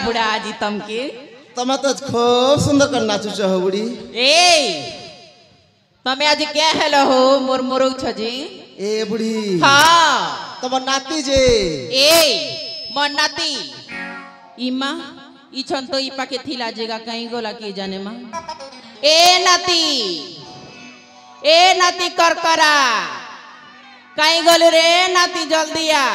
बुढ़ा आजी तमके तमे तो खूब सुंदर कर नाचु हो बुढ़ी ए तमे आज क्या हेलो हो मोर मोरो छजी ए बुढ़ी हाँ तम नाती जे ए मोर नाती इमा इछन तो इपा के थिला जेगा कहीं गोला के जाने मां ए नाती करकरा कहीं गोल रे नाती जल्दी आ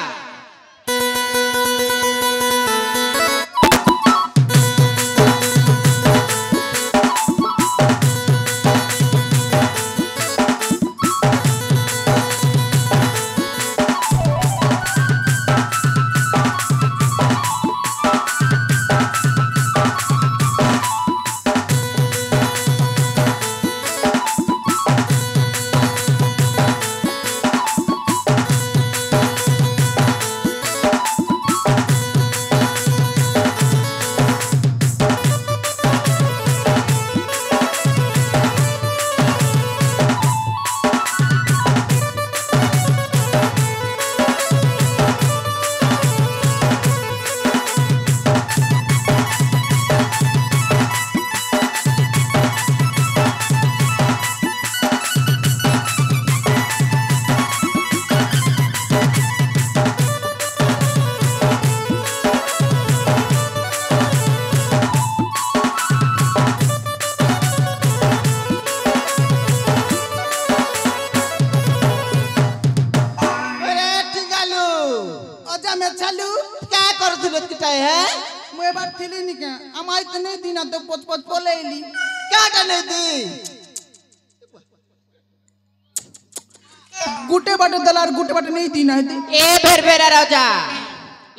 गुटे बाटे दलार गुटे बाटे नहीं दीना है ए भेरभेरा राजा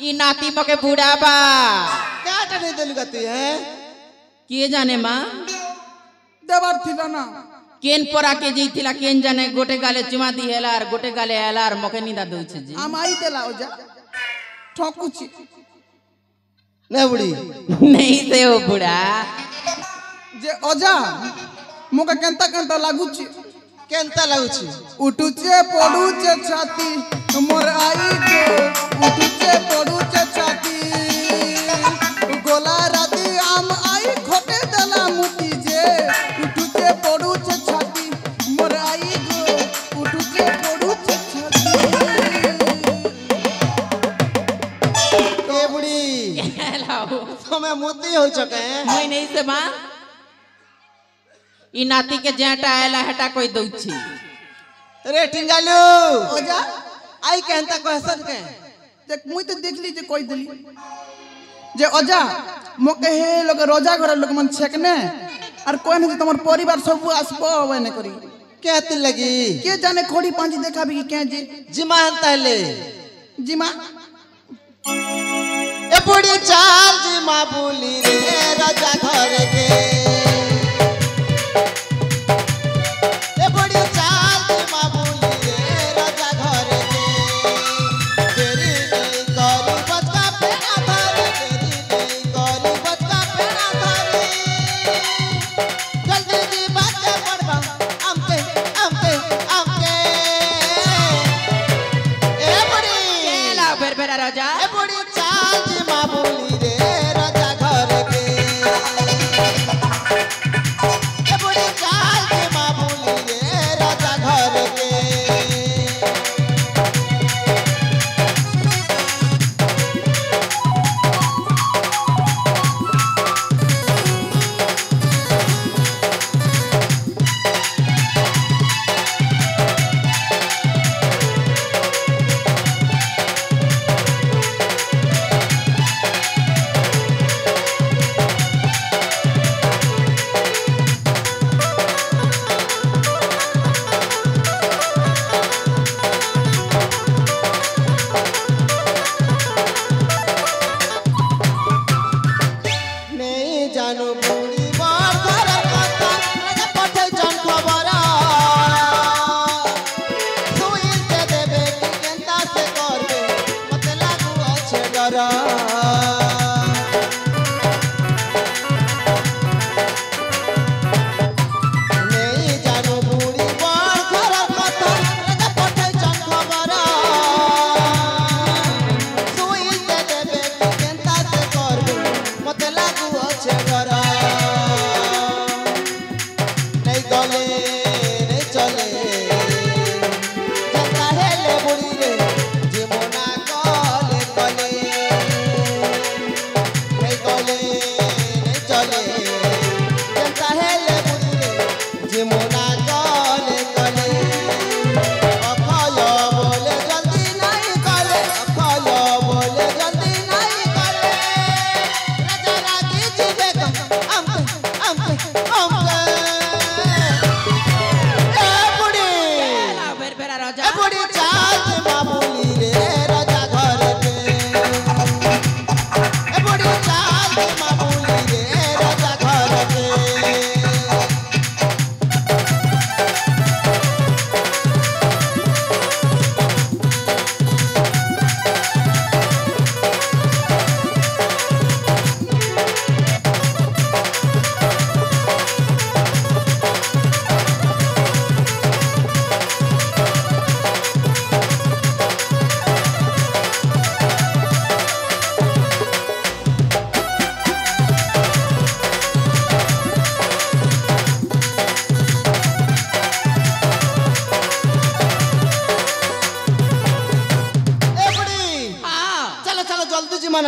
ई नाती मके बूढ़ा बा क्या नहीं देलु गती है के जाने मां देवर थिला ना केन परा के जी थिला केन जाने गोटे गाले चुमा दी हेलार गोटे गाले हेलार मके निदा दउ छे जी आमाई देला ओजा ठकुची नहीं बुढ़ी नहीं से हो बूढ़ा जे ओजा मोका केंता केंता लागुची केंता लागुची उठुचे पडुचे छाती मोर आई गो उठुचे पडुचे छाती गोला राती आम आई खोटे दला मुती जे उठुचे पडुचे छाती मोर आई गो उठुचे पडुचे छाती ए बुढ़ी हेलाओ हमें मोती हो चके मैं नहीं से मां ई नाती के जेटा आयला हटा कोई दउछी रे टिंगालू ओजा आई कहता क्वेश्चन के देख मुई तो देख ली जे कोई दिली जे ओजा मोके हे लोग रोजा घर लोग मन छकने और कोई नहीं तमर परिवार सब आसबो होवे न करी क्या तिल लगी के जाने खोड़ी पांची देखा भी के जी जिमा तहले जिमा ए बुढ़ी चाल जिमा बोली रे राजा घर के राजा ए बुढ़ी चाल जी माँ बोली रे राजा घर के ए बुढ़ी चाल जी माँ बोली रे राजा घर के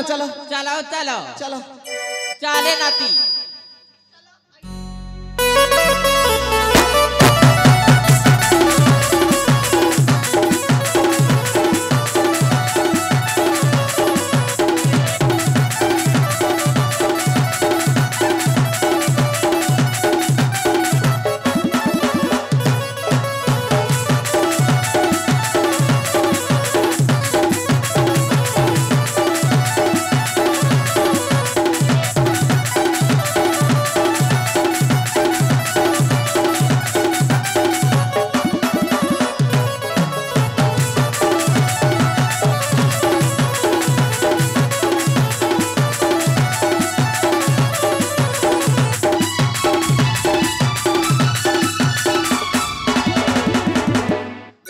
चलो चलो चलो चलो चले नाती